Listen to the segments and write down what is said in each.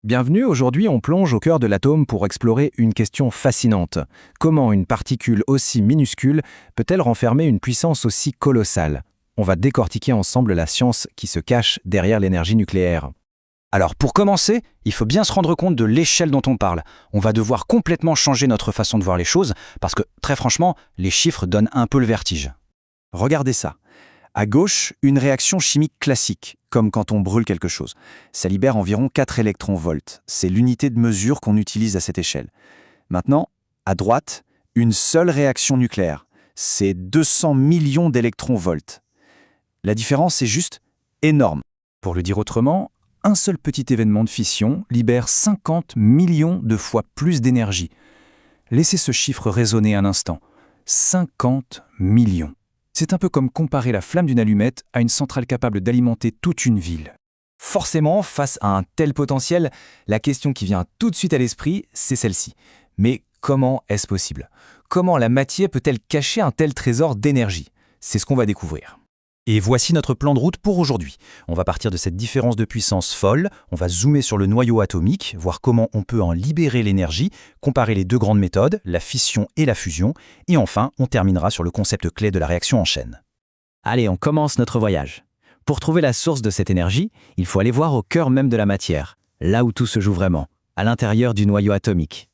Bienvenue, aujourd'hui on plonge au cœur de l'atome pour explorer une question fascinante. Comment une particule aussi minuscule peut-elle renfermer une puissance aussi colossale? On va décortiquer ensemble la science qui se cache derrière l'énergie nucléaire. Alors pour commencer, il faut bien se rendre compte de l'échelle dont on parle. On va devoir complètement changer notre façon de voir les choses parce que, très franchement, les chiffres donnent un peu le vertige. Regardez ça. À gauche, une réaction chimique classique, comme quand on brûle quelque chose. Ça libère environ 4 électronvolts. C'est l'unité de mesure qu'on utilise à cette échelle. Maintenant, à droite, une seule réaction nucléaire. C'est 200 millions d'électronvolts. La différence est juste énorme. Pour le dire autrement, un seul petit événement de fission libère 50 millions de fois plus d'énergie. Laissez ce chiffre résonner un instant. 50 millions. C'est un peu comme comparer la flamme d'une allumette à une centrale capable d'alimenter toute une ville. Forcément, face à un tel potentiel, la question qui vient tout de suite à l'esprit, c'est celle-ci. Mais comment est-ce possible? Comment la matière peut-elle cacher un tel trésor d'énergie? C'est ce qu'on va découvrir. Et voici notre plan de route pour aujourd'hui. On va partir de cette différence de puissance folle, on va zoomer sur le noyau atomique, voir comment on peut en libérer l'énergie, comparer les deux grandes méthodes, la fission et la fusion, et enfin, on terminera sur le concept clé de la réaction en chaîne. Allez, on commence notre voyage. Pour trouver la source de cette énergie, il faut aller voir au cœur même de la matière, là où tout se joue vraiment, à l'intérieur du noyau atomique.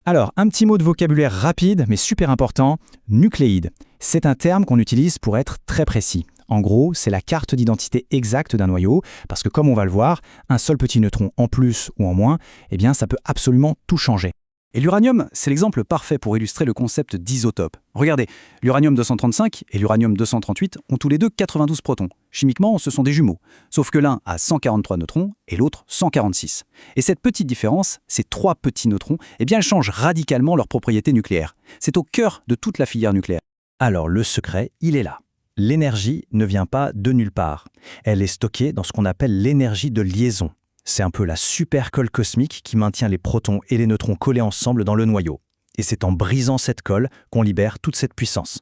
Alors, un petit mot de vocabulaire rapide, mais super important, nucléide. C'est un terme qu'on utilise pour être très précis. En gros, c'est la carte d'identité exacte d'un noyau, parce que comme on va le voir, un seul petit neutron en plus ou en moins, eh bien ça peut absolument tout changer. Et l'uranium, c'est l'exemple parfait pour illustrer le concept d'isotope. Regardez, l'uranium-235 et l'uranium-238 ont tous les deux 92 protons. Chimiquement, ce sont des jumeaux, sauf que l'un a 143 neutrons et l'autre 146. Et cette petite différence, ces trois petits neutrons, eh bien elles changent radicalement leurs propriétés nucléaires. C'est au cœur de toute la filière nucléaire. Alors le secret, il est là. L'énergie ne vient pas de nulle part. Elle est stockée dans ce qu'on appelle l'énergie de liaison. C'est un peu la super-colle cosmique qui maintient les protons et les neutrons collés ensemble dans le noyau. Et c'est en brisant cette colle qu'on libère toute cette puissance.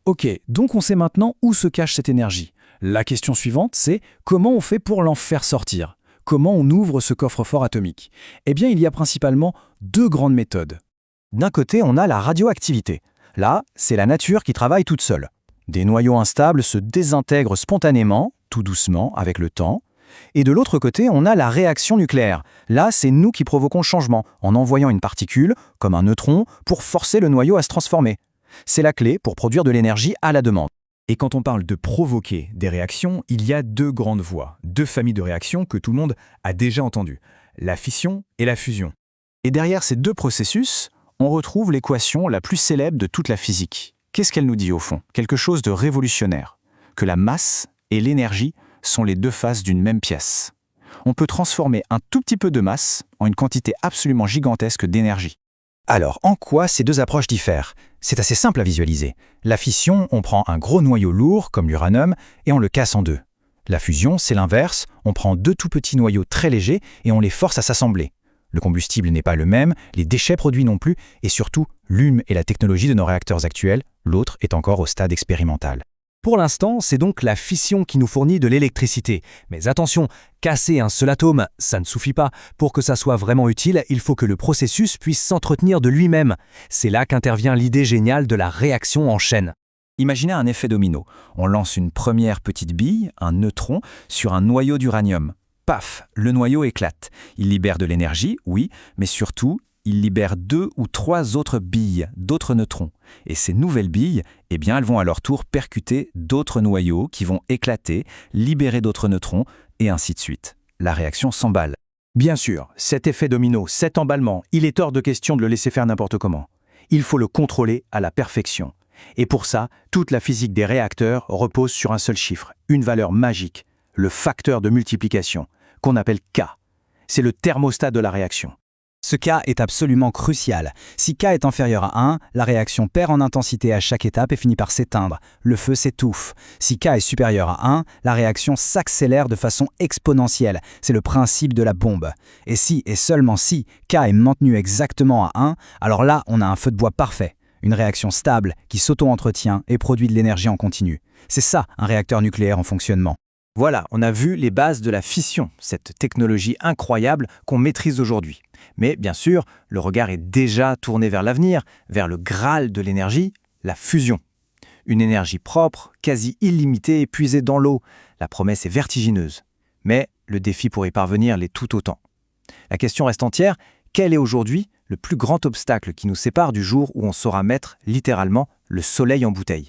Ok, donc on sait maintenant où se cache cette énergie. La question suivante, c'est comment on fait pour l'en faire sortir? Comment on ouvre ce coffre-fort atomique? Eh bien, il y a principalement deux grandes méthodes. D'un côté, on a la radioactivité. Là, c'est la nature qui travaille toute seule. Des noyaux instables se désintègrent spontanément, tout doucement, avec le temps. Et de l'autre côté, on a la réaction nucléaire. Là, c'est nous qui provoquons le changement, en envoyant une particule, comme un neutron, pour forcer le noyau à se transformer. C'est la clé pour produire de l'énergie à la demande. Et quand on parle de provoquer des réactions, il y a deux grandes voies, deux familles de réactions que tout le monde a déjà entendues, la fission et la fusion. Et derrière ces deux processus, on retrouve l'équation la plus célèbre de toute la physique. Qu'est-ce qu'elle nous dit au fond? Quelque chose de révolutionnaire, que la masse et l'énergie sont les deux faces d'une même pièce. On peut transformer un tout petit peu de masse en une quantité absolument gigantesque d'énergie. Alors, en quoi ces deux approches diffèrent? C'est assez simple à visualiser. La fission, on prend un gros noyau lourd, comme l'uranium, et on le casse en deux. La fusion, c'est l'inverse, on prend deux tout petits noyaux très légers et on les force à s'assembler. Le combustible n'est pas le même, les déchets produits non plus, et surtout, l'une est la technologie de nos réacteurs actuels, l'autre est encore au stade expérimental. Pour l'instant, c'est donc la fission qui nous fournit de l'électricité. Mais attention, casser un seul atome, ça ne suffit pas. Pour que ça soit vraiment utile, il faut que le processus puisse s'entretenir de lui-même. C'est là qu'intervient l'idée géniale de la réaction en chaîne. Imaginez un effet domino. On lance une première petite bille, un neutron, sur un noyau d'uranium. Paf, le noyau éclate. Il libère de l'énergie, oui, mais surtout, il libère 2 ou 3 autres billes, d'autres neutrons. Et ces nouvelles billes, eh bien, elles vont à leur tour percuter d'autres noyaux qui vont éclater, libérer d'autres neutrons, et ainsi de suite. La réaction s'emballe. Bien sûr, cet effet domino, cet emballement, il est hors de question de le laisser faire n'importe comment. Il faut le contrôler à la perfection. Et pour ça, toute la physique des réacteurs repose sur un seul chiffre, une valeur magique, le facteur de multiplication, qu'on appelle K. C'est le thermostat de la réaction. Ce K est absolument crucial. Si K est inférieur à 1, la réaction perd en intensité à chaque étape et finit par s'éteindre. Le feu s'étouffe. Si K est supérieur à 1, la réaction s'accélère de façon exponentielle. C'est le principe de la bombe. Et si, et seulement si, K est maintenu exactement à 1, alors là, on a un feu de bois parfait. Une réaction stable qui s'auto-entretient et produit de l'énergie en continu. C'est ça, un réacteur nucléaire en fonctionnement. Voilà, on a vu les bases de la fission, cette technologie incroyable qu'on maîtrise aujourd'hui. Mais bien sûr, le regard est déjà tourné vers l'avenir, vers le Graal de l'énergie, la fusion. Une énergie propre, quasi illimitée, puisée dans l'eau. La promesse est vertigineuse. Mais le défi pour y parvenir l'est tout autant. La question reste entière, quel est aujourd'hui le plus grand obstacle qui nous sépare du jour où on saura mettre, littéralement, le soleil en bouteille ?